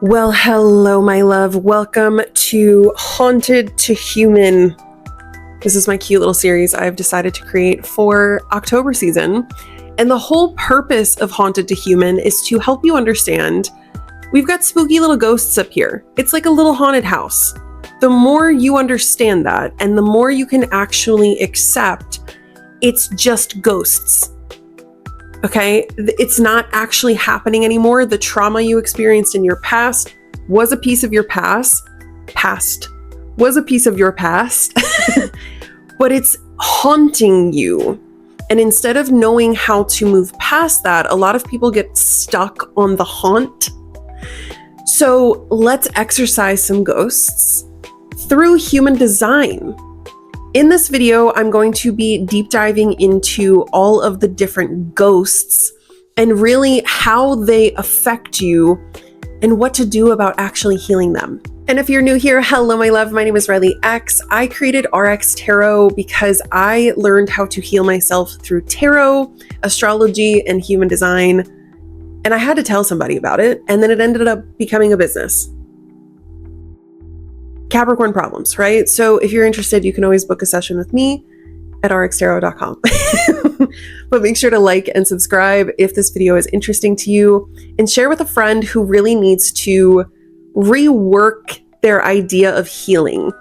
Well, hello, my love. Welcome to Haunted to Human. This is my cute little series I've decided to create for October season. And the whole purpose of Haunted to Human is to help you understand we've got spooky little ghosts up here. It's like a little haunted house. The more you understand that, and the more you can actually accept it's just ghosts. Okay, it's not actually happening anymore. The trauma you experienced in your past was a piece of your past, but it's haunting you. And instead of knowing how to move past that, a lot of people get stuck on the haunt. So let's exercise some ghosts through human design. In this video, I'm going to be deep diving into all of the different ghosts and really how they affect you and what to do about actually healing them. And if you're new here, hello, my love. My name is Reilly X. I created RX Tarot because I learned how to heal myself through tarot, astrology, and human design. And I had to tell somebody about it. And then it ended up becoming a business. Capricorn problems, right? So if you're interested, you can always book a session with me at rxtarot.com. But make sure to like and subscribe if this video is interesting to you, and share with a friend who really needs to rework their idea of healing.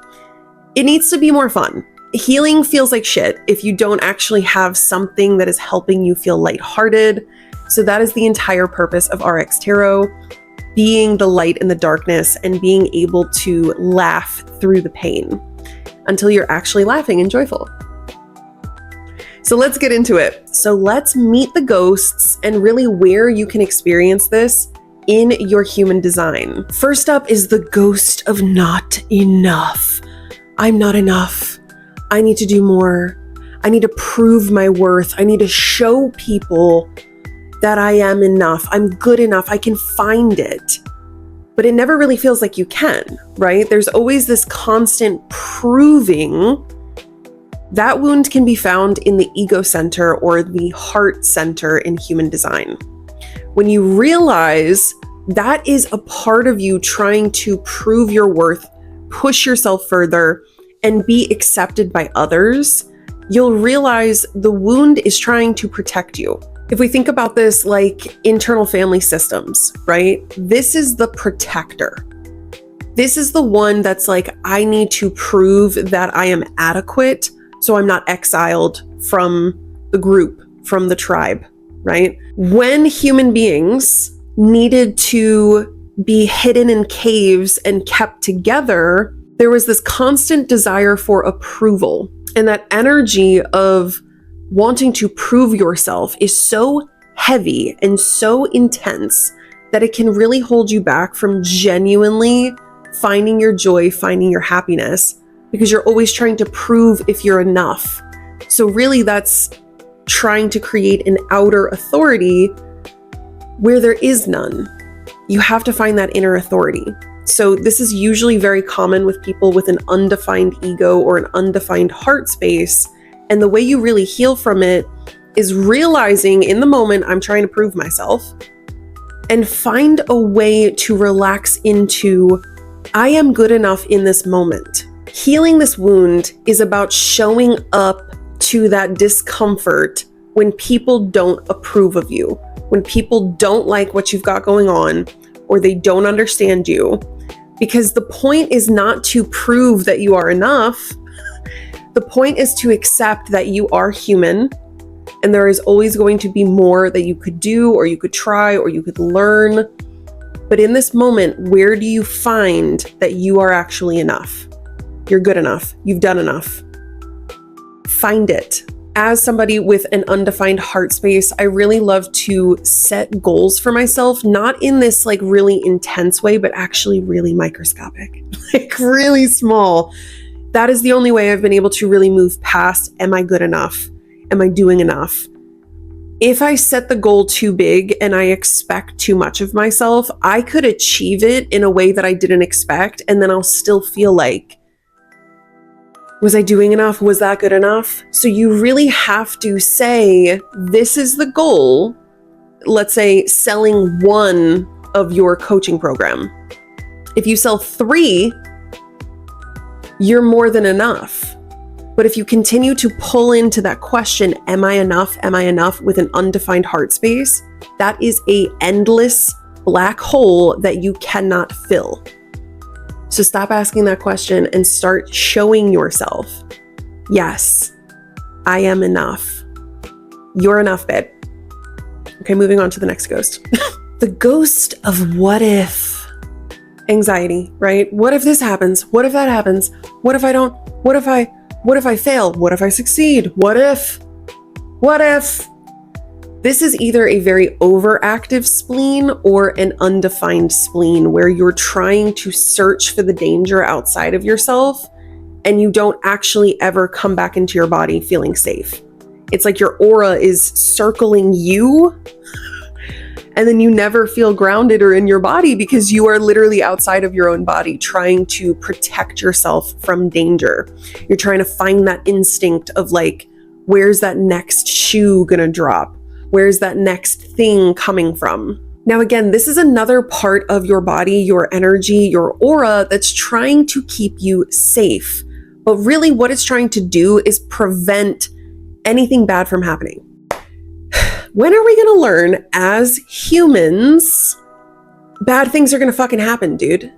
It needs to be more fun. Healing feels like shit if you don't actually have something that is helping you feel lighthearted. So that is the entire purpose of RX Tarot. Being the light in the darkness and being able to laugh through the pain until you're actually laughing and joyful. So let's get into it. So let's meet the ghosts and really where you can experience this in your human design. First up is the ghost of not enough. I'm not enough. I need to do more. I need to prove my worth. I need to show people that I am enough. I'm good enough. I can find it. But it never really feels like you can, right? There's always this constant proving. That wound can be found in the ego center or the heart center in human design. When you realize that is a part of you trying to prove your worth, push yourself further, and be accepted by others, you'll realize the wound is trying to protect you. If we think about this like internal family systems, right? This is the protector. This is the one that's like, I need to prove that I am adequate, so I'm not exiled from the group, from the tribe, right? When human beings needed to be hidden in caves and kept together, there was this constant desire for approval. And that energy of wanting to prove yourself is so heavy and so intense that it can really hold you back from genuinely finding your joy, finding your happiness, because you're always trying to prove if you're enough. So really that's trying to create an outer authority where there is none. You have to find that inner authority. So this is usually very common with people with an undefined ego or an undefined heart space. And the way you really heal from it is realizing in the moment, I'm trying to prove myself, and find a way to relax into, I am good enough in this moment. Healing this wound is about showing up to that discomfort when people don't approve of you, when people don't like what you've got going on, or they don't understand you. Because the point is not to prove that you are enough. The point is to accept that you are human, and there is always going to be more that you could do, or you could try, or you could learn. But in this moment, where do you find that you are actually enough? You're good enough. You've done enough. Find it. As somebody with an undefined heart space, I really love to set goals for myself, not in this like really intense way, but actually really microscopic, like really small. That is the only way I've been able to really move past, am I good enough? Am I doing enough? If I set the goal too big and I expect too much of myself, I could achieve it in a way that I didn't expect, and then I'll still feel like, was I doing enough? Was that good enough? So you really have to say, this is the goal. Let's say selling one of your coaching program. If you sell 3, you're more than enough. But if you continue to pull into that question, am I enough? Am I enough? With an undefined heart space, that is an endless black hole that you cannot fill. So stop asking that question and start showing yourself, yes, I am enough. You're enough, babe. Okay, moving on to the next ghost. The ghost of what if. Anxiety, right? What if this happens? What if that happens? What if I don't? What if I fail? What if I succeed? What if? What if? This is either a very overactive spleen or an undefined spleen where you're trying to search for the danger outside of yourself and you don't actually ever come back into your body feeling safe. It's like your aura is circling you and then you never feel grounded or in your body because you are literally outside of your own body trying to protect yourself from danger. You're trying to find that instinct of like, where's that next shoe gonna drop? Where's that next thing coming from? Now, again, this is another part of your body, your energy, your aura that's trying to keep you safe. But really what it's trying to do is prevent anything bad from happening. When are we gonna learn as humans, bad things are gonna fucking happen, dude?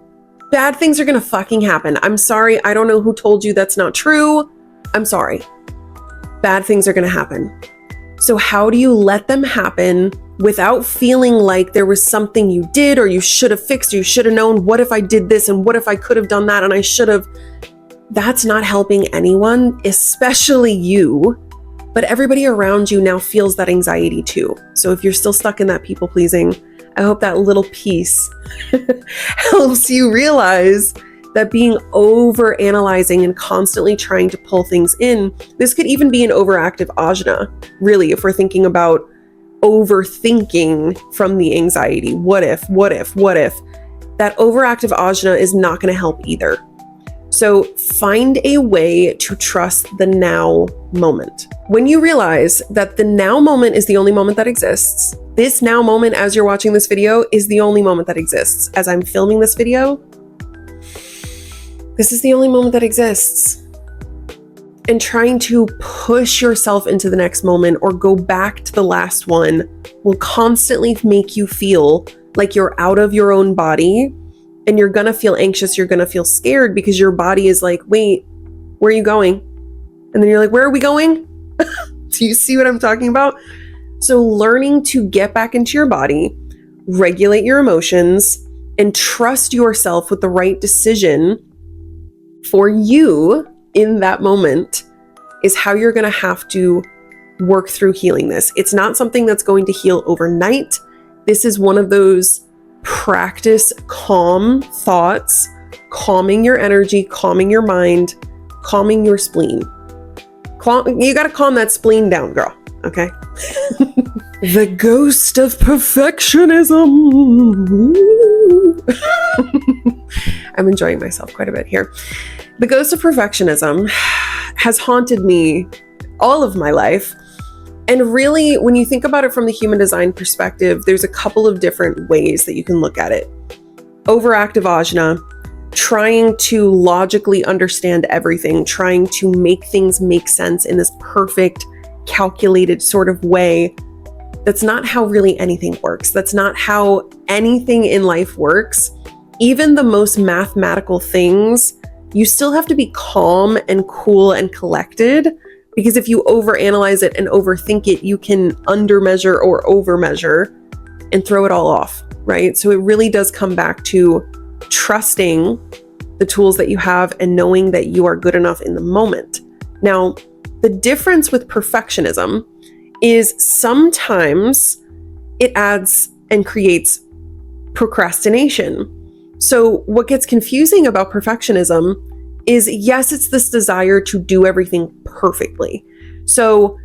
Bad things are gonna fucking happen. I'm sorry, I don't know who told you that's not true. I'm sorry. Bad things are gonna happen. So how do you let them happen without feeling like there was something you did or you should have fixed, or you should have known, what if I did this and what if I could have done that and I should have? That's not helping anyone, especially you. But everybody around you now feels that anxiety too. So if you're still stuck in that people pleasing, I hope that little piece helps you realize that being over analyzing and constantly trying to pull things in, this could even be an overactive ajna, really, if we're thinking about overthinking from the anxiety. What if? That overactive ajna is not going to help either. So find a way to trust the now moment. When you realize that the now moment is the only moment that exists, this now moment as you're watching this video is the only moment that exists. As I'm filming this video, this is the only moment that exists. And trying to push yourself into the next moment or go back to the last one will constantly make you feel like you're out of your own body, and you're gonna feel anxious, you're gonna feel scared because your body is like, wait, where are you going? And then you're like, where are we going? Do you see what I'm talking about? So learning to get back into your body, regulate your emotions, and trust yourself with the right decision for you in that moment is how you're going to have to work through healing this. It's not something that's going to heal overnight. This is one of those practice calm thoughts, calming your energy, calming your mind, calming your spleen. You got to calm that spleen down, girl. Okay. The ghost of perfectionism. I'm enjoying myself quite a bit here. The ghost of perfectionism has haunted me all of my life. And really, when you think about it from the human design perspective, there's a couple of different ways that you can look at it. Overactive ajna, trying to logically understand everything, trying to make things make sense in this perfect, calculated sort of way. That's not how really anything works. That's not how anything in life works. Even the most mathematical things, you still have to be calm and cool and collected, because if you overanalyze it and overthink it, you can undermeasure or overmeasure and throw it all off, right? So it really does come back to trusting the tools that you have and knowing that you are good enough in the moment. Now, the difference with perfectionism is sometimes it adds and creates procrastination. So what gets confusing about perfectionism is, yes, it's this desire to do everything perfectly. So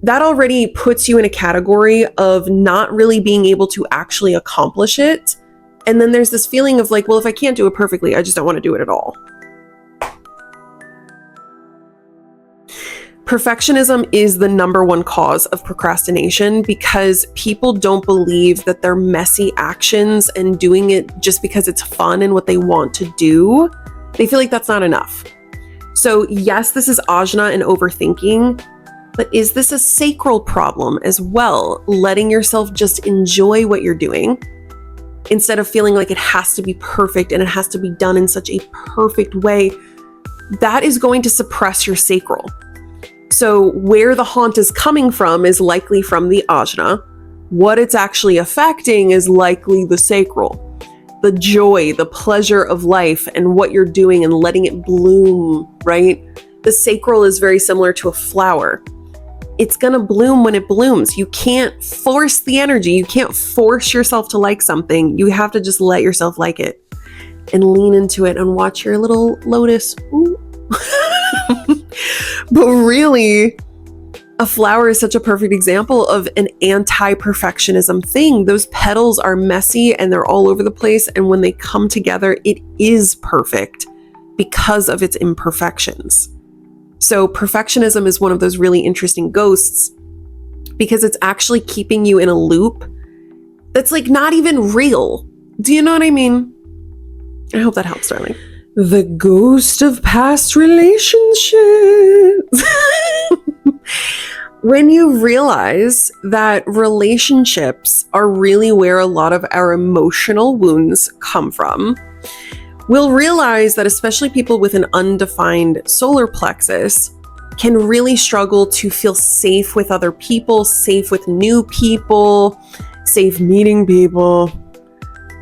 that already puts you in a category of not really being able to actually accomplish it. And then there's this feeling of like, well, if I can't do it perfectly, I just don't want to do it at all. Perfectionism is the number one cause of procrastination because people don't believe that their messy actions and doing it just because it's fun and what they want to do, they feel like that's not enough. So yes, this is ajna and overthinking, but is this a sacral problem as well? Letting yourself just enjoy what you're doing instead of feeling like it has to be perfect and it has to be done in such a perfect way, that is going to suppress your sacral. So where the haunt is coming from is likely from the ajna. What it's actually affecting is likely the sacral. The joy, the pleasure of life and what you're doing and letting it bloom, right? The sacral is very similar to a flower. It's going to bloom when it blooms. You can't force the energy. You can't force yourself to like something. You have to just let yourself like it and lean into it and watch your little lotus. Ooh. But really, a flower is such a perfect example of an anti-perfectionism thing. Those petals are messy and they're all over the place. And when they come together, it is perfect because of its imperfections. So perfectionism is one of those really interesting ghosts because it's actually keeping you in a loop that's like not even real. Do you know what I mean? I hope that helps, darling. The ghost of past relationships. When you realize that relationships are really where a lot of our emotional wounds come from, we'll realize that especially people with an undefined solar plexus can really struggle to feel safe with other people, safe with new people, safe meeting people.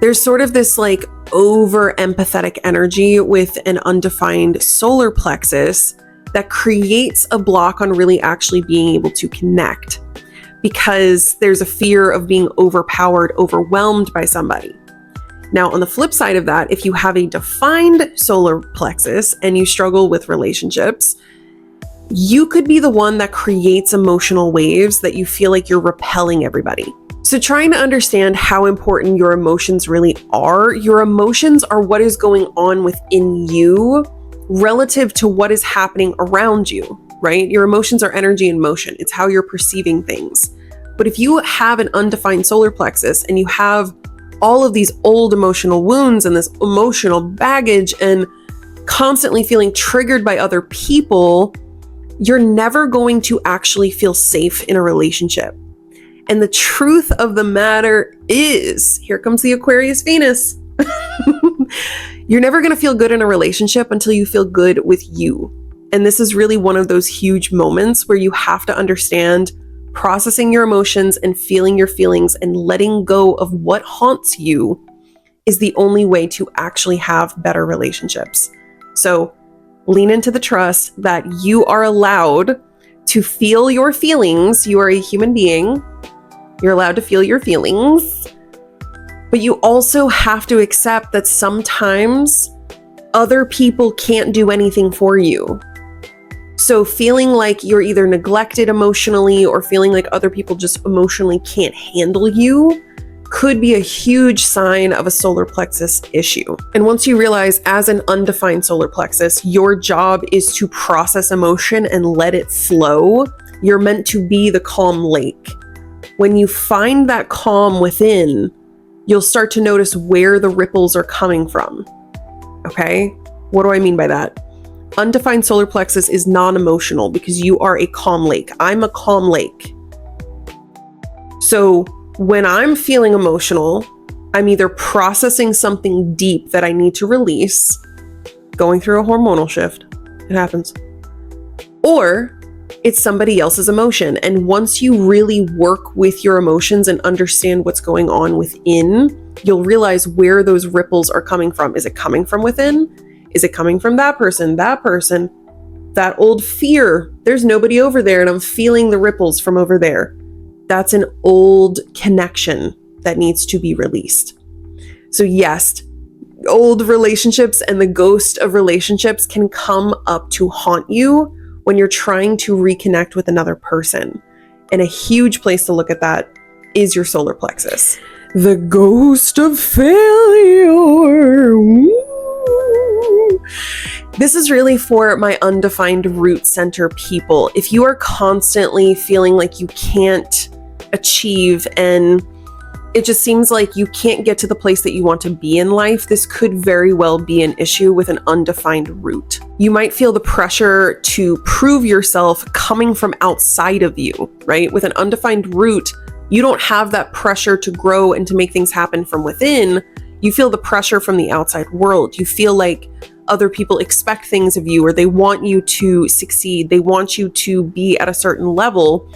There's sort of this like over empathetic energy with an undefined solar plexus that creates a block on really actually being able to connect because there's a fear of being overpowered, overwhelmed by somebody. Now, on the flip side of that, if you have a defined solar plexus and you struggle with relationships, you could be the one that creates emotional waves that you feel like you're repelling everybody. So trying to understand how important your emotions really are. Your emotions are what is going on within you relative to what is happening around you, right? Your emotions are energy in motion. It's how you're perceiving things. But if you have an undefined solar plexus and you have all of these old emotional wounds and this emotional baggage and constantly feeling triggered by other people, you're never going to actually feel safe in a relationship. And the truth of the matter is, here comes the Aquarius Venus. You're never going to feel good in a relationship until you feel good with you. And this is really one of those huge moments where you have to understand processing your emotions and feeling your feelings and letting go of what haunts you is the only way to actually have better relationships. So lean into the trust that you are allowed to feel your feelings. You are a human being. You're allowed to feel your feelings, but you also have to accept that sometimes other people can't do anything for you. So feeling like you're either neglected emotionally or feeling like other people just emotionally can't handle you could be a huge sign of a solar plexus issue. And once you realize as an undefined solar plexus, your job is to process emotion and let it flow, you're meant to be the calm lake. When you find that calm within, you'll start to notice where the ripples are coming from. Okay? What do I mean by that? Undefined solar plexus is non-emotional because you are a calm lake. I'm a calm lake. So when I'm feeling emotional, I'm either processing something deep that I need to release, going through a hormonal shift, it happens, or it's somebody else's emotion. And once you really work with your emotions and understand what's going on within, you'll realize where those ripples are coming from. Is it coming from within? Is it coming from that person, that old fear? There's nobody over there and I'm feeling the ripples from over there. That's an old connection that needs to be released. So yes, old relationships and the ghost of relationships can come up to haunt you when you're trying to reconnect with another person. And a huge place to look at that is your solar plexus. The ghost of failure. Woo. This is really for my undefined root center people. If you are constantly feeling like you can't achieve and it just seems like you can't get to the place that you want to be in life, this could very well be an issue with an undefined root. You might feel the pressure to prove yourself coming from outside of you, right? With an undefined root, you don't have that pressure to grow and to make things happen from within. You feel the pressure from the outside world. You feel like other people expect things of you, or they want you to succeed. They want you to be at a certain level.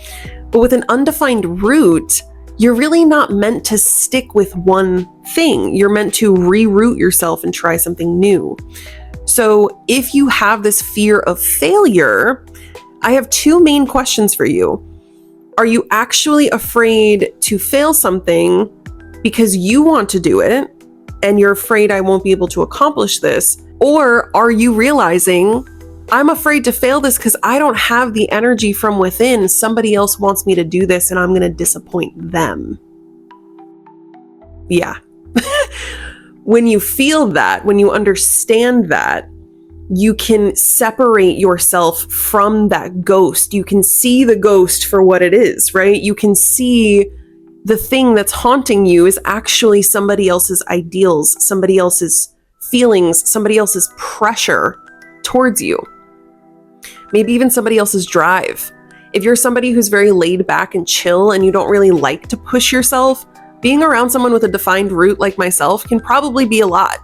But with an undefined root, you're really not meant to stick with one thing. You're meant to reroot yourself and try something new. So if you have this fear of failure, I have two main questions for you. Are you actually afraid to fail something because you want to do it and you're afraid I won't be able to accomplish this? Or are you realizing I'm afraid to fail this because I don't have the energy from within. Somebody else wants me to do this and I'm going to disappoint them. Yeah. When you feel that, when you understand that, you can separate yourself from that ghost. You can see the ghost for what it is, right? You can see the thing that's haunting you is actually somebody else's ideals, somebody else's feelings, somebody else's pressure towards you. Maybe even somebody else's drive. If you're somebody who's very laid back and chill and you don't really like to push yourself, being around someone with a defined root like myself can probably be a lot.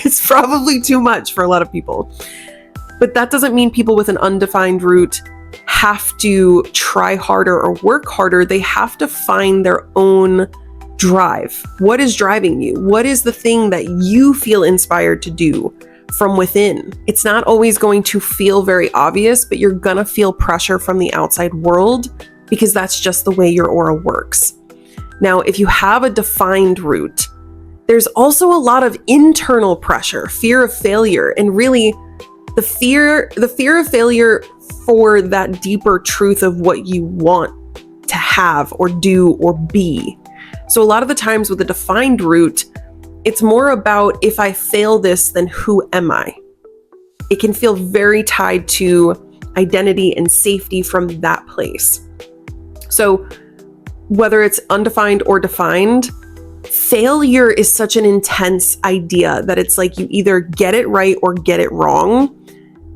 It's probably too much for a lot of people. But that doesn't mean people with an undefined root have to try harder or work harder. They have to find their own drive. What is driving you? What is the thing that you feel inspired to do from within? It's not always going to feel very obvious, but you're gonna feel pressure from the outside world because that's just the way your aura works. Now, if you have a defined root, there's also a lot of internal pressure, fear of failure, and really the fear of failure for that deeper truth of what you want to have or do or be. So a lot of the times with a defined root, it's more about if I fail this, then who am I? It can feel very tied to identity and safety from that place. So whether it's undefined or defined, failure is such an intense idea that it's like you either get it right or get it wrong.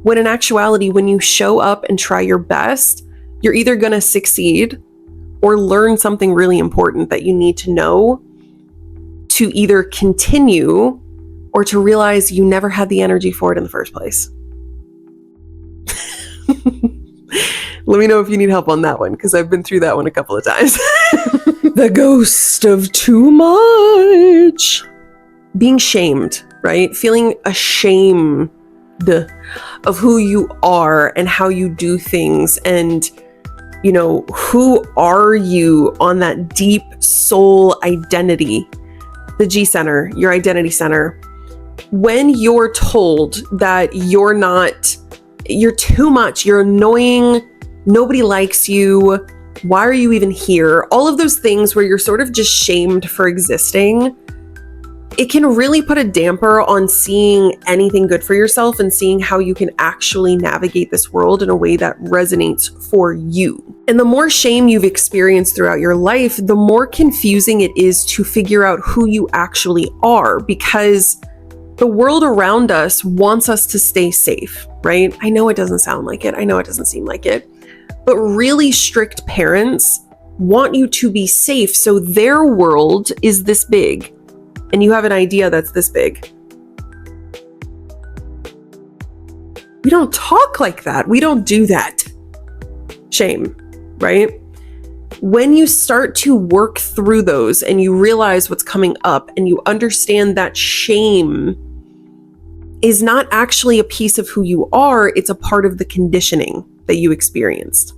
When in actuality, when you show up and try your best, you're either going to succeed or learn something really important that you need to know to either continue or to realize you never had the energy for it in the first place. Let me know if you need help on that one, because I've been through that one a couple of times. The ghost of too much. Being shamed, right? Feeling ashamed of who you are and how you do things, and you know, who are you on that deep soul identity, the G center, your identity center. When you're told that you're too much, you're annoying, nobody likes you, why are you even here? All of those things where you're sort of just shamed for existing, it can really put a damper on seeing anything good for yourself and seeing how you can actually navigate this world in a way that resonates for you. And the more shame you've experienced throughout your life, the more confusing it is to figure out who you actually are, because the world around us wants us to stay safe, right? I know it doesn't sound like it. I know it doesn't seem like it. But really strict parents want you to be safe. So their world is this big. And you have an idea that's this big. We don't talk like that. We don't do that. Shame, right? When you start to work through those and you realize what's coming up and you understand that shame is not actually a piece of who you are, it's a part of the conditioning that you experienced.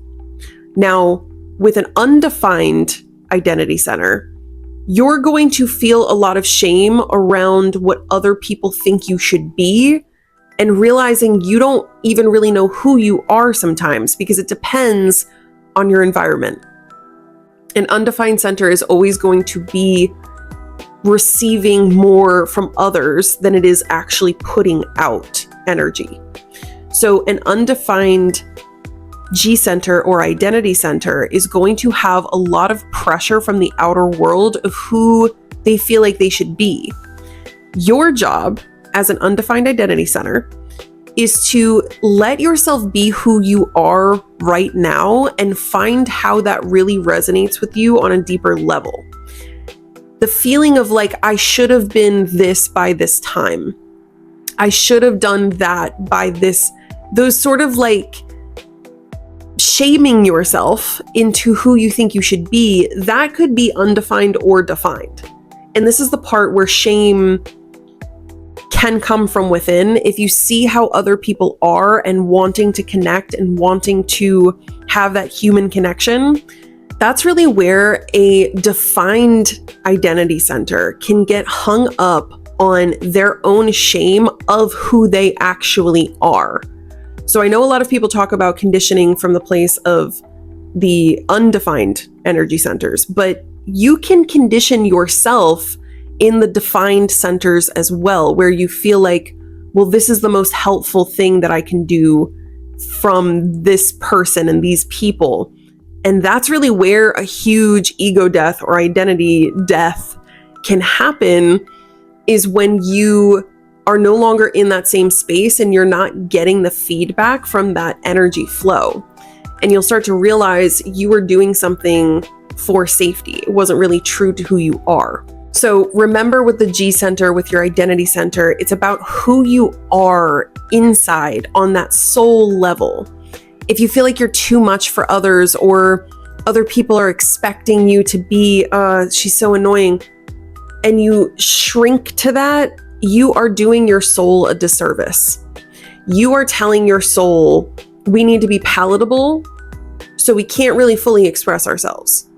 Now, with an undefined identity center, you're going to feel a lot of shame around what other people think you should be, and realizing you don't even really know who you are sometimes because it depends on your environment. An undefined center is always going to be receiving more from others than it is actually putting out energy. So an undefined G center or identity center is going to have a lot of pressure from the outer world of who they feel like they should be. Your job as an undefined identity center is to let yourself be who you are right now and find how that really resonates with you on a deeper level. The feeling of like, I should have been this by this time. I should have done that by this, those sort of like shaming yourself into who you think you should be, that could be undefined or defined. And this is the part where shame can come from within. If you see how other people are and wanting to connect and wanting to have that human connection, that's really where a defined identity center can get hung up on their own shame of who they actually are. So I know a lot of people talk about conditioning from the place of the undefined energy centers, but you can condition yourself in the defined centers as well, where you feel like, well, this is the most helpful thing that I can do from this person and these people. And that's really where a huge ego death or identity death can happen, is when you are no longer in that same space and you're not getting the feedback from that energy flow. And you'll start to realize you were doing something for safety. It wasn't really true to who you are. So remember, with the G center, with your identity center, it's about who you are inside on that soul level. If you feel like you're too much for others, or other people are expecting you to be, she's so annoying, and you shrink to that, you are doing your soul a disservice. You are telling your soul, we need to be palatable, so we can't really fully express ourselves.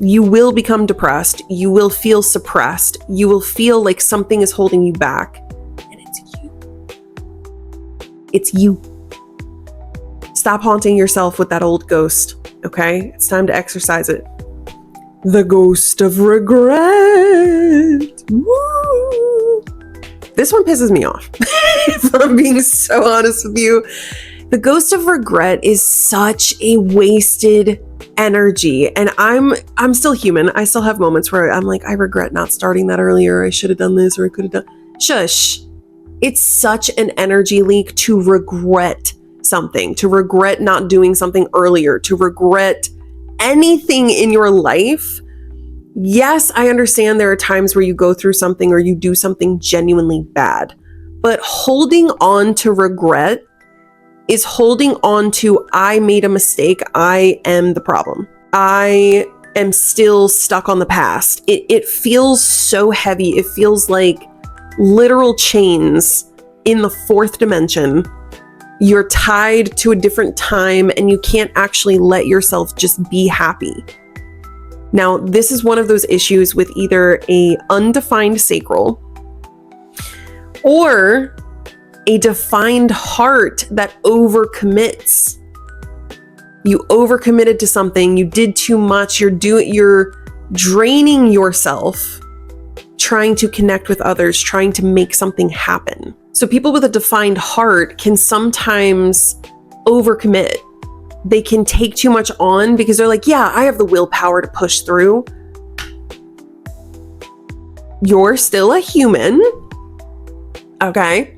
You will become depressed. You will feel suppressed. You will feel like something is holding you back. And it's you. It's you. Stop haunting yourself with that old ghost, okay? It's time to exercise it. The ghost of regret. Woo! This one pisses me off, if I'm being so honest with you. The ghost of regret is such a wasted energy. And I'm still human. I still have moments where I'm like, I regret not starting that earlier. I should have done this, or I could have done. Shush. It's such an energy leak to regret something, to regret not doing something earlier, to regret anything in your life. Yes, I understand there are times where you go through something or you do something genuinely bad, but holding on to regret is holding on to, I made a mistake, I am the problem, I am still stuck on the past. It feels so heavy. It feels like literal chains in the fourth dimension. You're tied to a different time and you can't actually let yourself just be happy. Now, this is one of those issues with either a undefined sacral or a defined heart that overcommits. You overcommitted to something, you did too much, you're draining yourself trying to connect with others, trying to make something happen. So people with a defined heart can sometimes overcommit. They can take too much on because they're like, yeah, I have the willpower to push through. You're still a human, okay?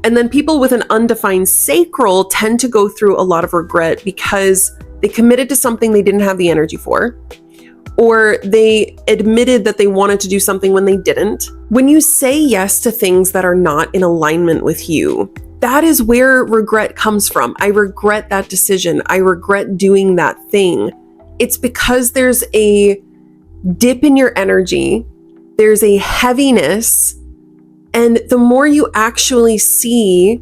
And then people with an undefined sacral tend to go through a lot of regret because they committed to something they didn't have the energy for, or they admitted that they wanted to do something when they didn't. When you say yes to things that are not in alignment with you, that is where regret comes from. I regret that decision. I regret doing that thing. It's because there's a dip in your energy. There's a heaviness. And the more you actually see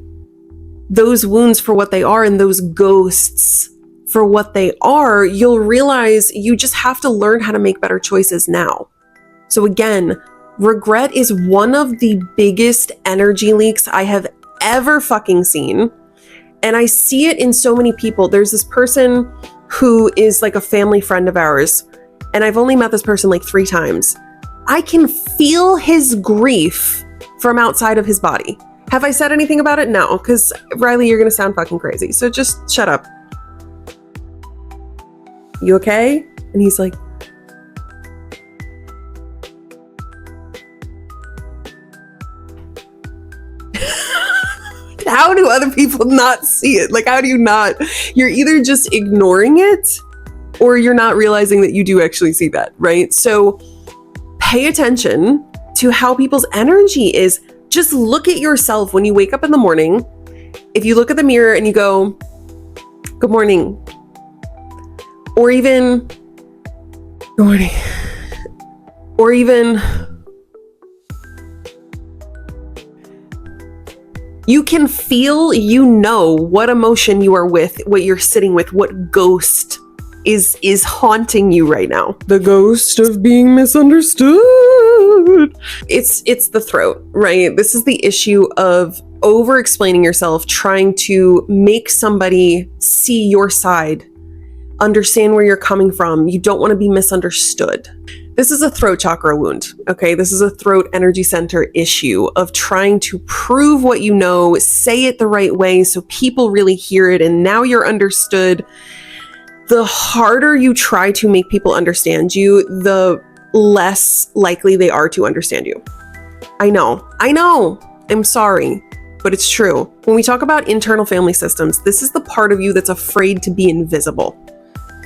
those wounds for what they are and those ghosts for what they are, you'll realize you just have to learn how to make better choices now. So again, regret is one of the biggest energy leaks I have ever fucking seen. And I see it in so many people. There's this person who is like a family friend of ours, and I've only met this person like 3 times. I can feel his grief from outside of his body. Have I said anything about it? No, because Reilly, you're going to sound fucking crazy. So just shut up. You okay? And he's like, how do other people not see it? Like, how do you not? You're either just ignoring it or you're not realizing that you do actually see that, right? So pay attention to how people's energy is. Just look at yourself when you wake up in the morning. If you look at the mirror and you go, good morning, or even, good morning, or even, you can feel, you know what emotion you are with, what you're sitting with, what ghost is haunting you right now. The ghost of being misunderstood. It's the throat, right? This is the issue of over-explaining yourself, trying to make somebody see your side, understand where you're coming from. You don't want to be misunderstood. This is a throat chakra wound, okay? This is a throat energy center issue of trying to prove what you know, say it the right way so people really hear it, and now you're understood. The harder you try to make people understand you, the less likely they are to understand you. I know, I'm sorry, but it's true. When we talk about internal family systems, this is the part of you that's afraid to be invisible,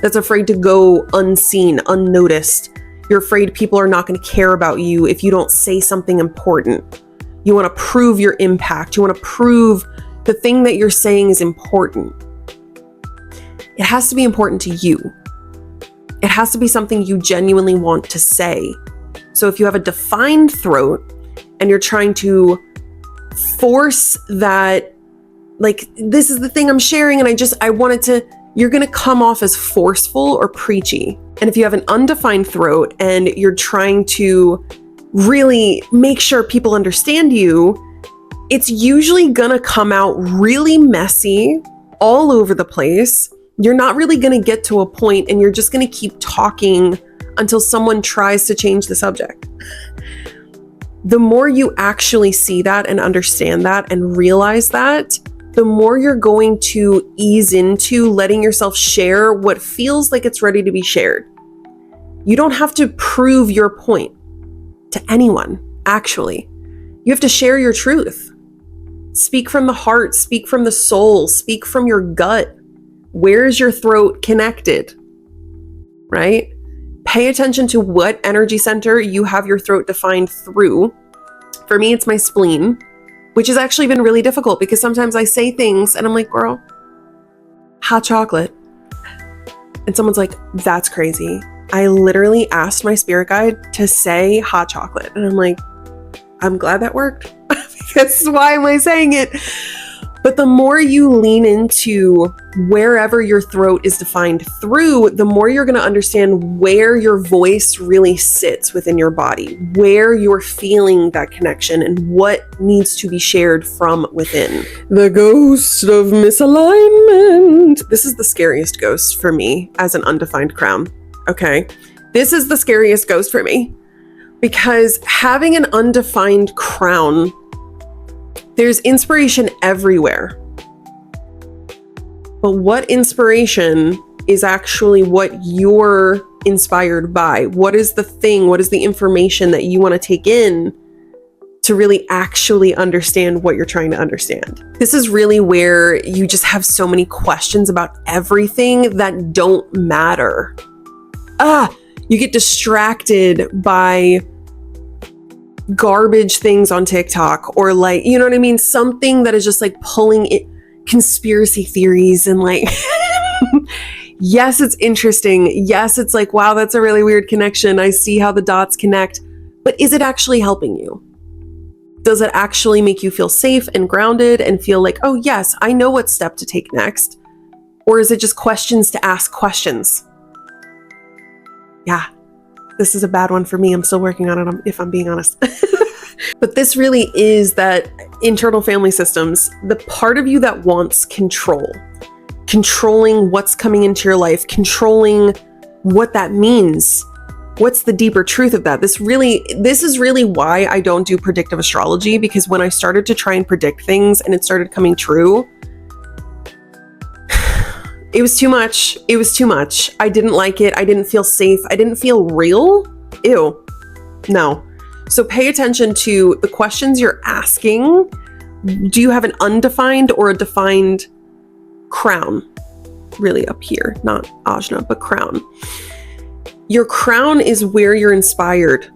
that's afraid to go unseen, unnoticed. You're afraid people are not going to care about you if you don't say something important. You want to prove your impact. You want to prove the thing that you're saying is important. It has to be important to you. It has to be something you genuinely want to say. So if you have a defined throat and you're trying to force that, like, this is the thing I'm sharing and I wanted to, you're going to come off as forceful or preachy. And if you have an undefined throat and you're trying to really make sure people understand you, it's usually going to come out really messy, all over the place. You're not really going to get to a point and you're just going to keep talking until someone tries to change the subject. The more you actually see that and understand that and realize that, the more you're going to ease into letting yourself share what feels like it's ready to be shared. You don't have to prove your point to anyone, actually. You have to share your truth. Speak from the heart, speak from the soul, speak from your gut. Where's your throat connected, right? Pay attention to what energy center you have your throat defined through. For me, it's my spleen, which has actually been really difficult because sometimes I say things and I'm like, girl, hot chocolate. And someone's like, that's crazy. I literally asked my spirit guide to say hot chocolate. And I'm like, I'm glad that worked. Because why am I saying it? But the more you lean into wherever your throat is defined through, the more you're going to understand where your voice really sits within your body, where you're feeling that connection and what needs to be shared from within. The ghost of misalignment. This is the scariest ghost for me as an undefined crown. Okay. This is the scariest ghost for me because having an undefined crown, there's inspiration everywhere. But what inspiration is actually what you're inspired by? What is the thing? What is the information that you want to take in to really actually understand what you're trying to understand? This is really where you just have so many questions about everything that don't matter. You get distracted by garbage things on TikTok or like, you know what I mean? Something that is just like pulling it, conspiracy theories and like, yes, it's interesting. Yes, it's like, wow, that's a really weird connection. I see how the dots connect, but is it actually helping you? Does it actually make you feel safe and grounded and feel like, oh yes, I know what step to take next? Or is it just questions to ask questions? Yeah. This is a bad one for me. I'm still working on it, if I'm being honest. But this really is that internal family systems, the part of you that wants control, controlling what's coming into your life, controlling what that means, What's the deeper truth of that? This is really why I don't do predictive astrology, because when I started to try and predict things and it started coming true, it was too much. It was too much. I didn't like it. I didn't feel safe. I didn't feel real. Ew. No. So pay attention to the questions you're asking. Do you have an undefined or a defined crown? Really up here, not ajna, but crown. Your crown is where you're inspired.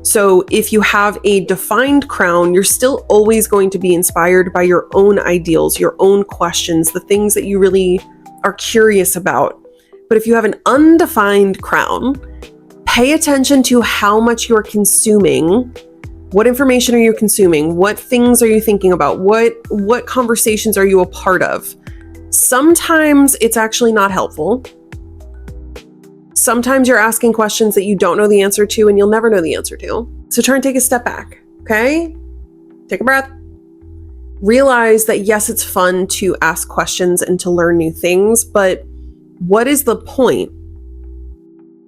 So if you have a defined crown, you're still always going to be inspired by your own ideals, your own questions, the things that you really are curious about. But if you have an undefined crown, pay attention to how much you're consuming. What information are you consuming? What things are you thinking about? What conversations are you a part of? Sometimes it's actually not helpful. Sometimes you're asking questions that you don't know the answer to and you'll never know the answer to. So try and take a step back, okay? Take a breath. Realize that yes, it's fun to ask questions and to learn new things, but what is the point?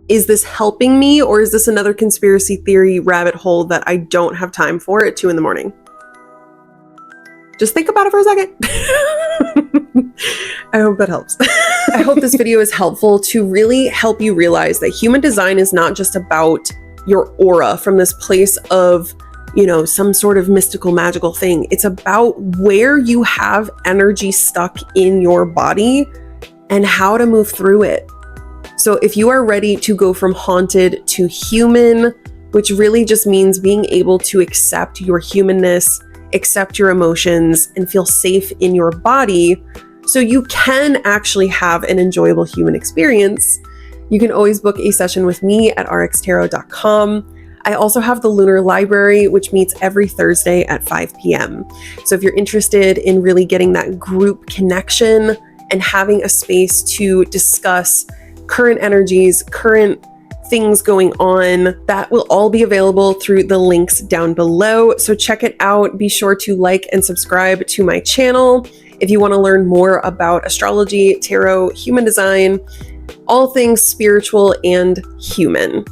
Is this helping me, or is this another conspiracy theory rabbit hole that I don't have time for at 2 a.m? Just think about it for a second. I hope that helps. I hope this video is helpful to really help you realize that human design is not just about your aura from this place of, some sort of mystical, magical thing. It's about where you have energy stuck in your body and how to move through it. So if you are ready to go from haunted to human, which really just means being able to accept your humanness, accept your emotions, and feel safe in your body so you can actually have an enjoyable human experience, you can always book a session with me at rxtarot.com. I also have the Lunar Library, which meets every Thursday at 5 p.m. So if you're interested in really getting that group connection and having a space to discuss current energies, current things going on, that will all be available through the links down below. So check it out. Be sure to like and subscribe to my channel if you want to learn more about astrology, tarot, human design, all things spiritual and human.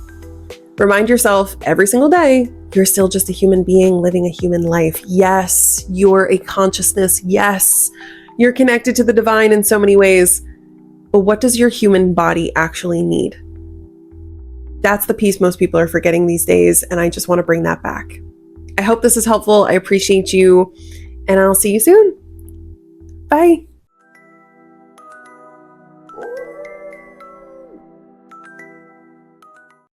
Remind yourself every single day, you're still just a human being living a human life. Yes, you're a consciousness. Yes, you're connected to the divine in so many ways. But what does your human body actually need? That's the piece most people are forgetting these days, and I just want to bring that back. I hope this is helpful. I appreciate you, and I'll see you soon. Bye.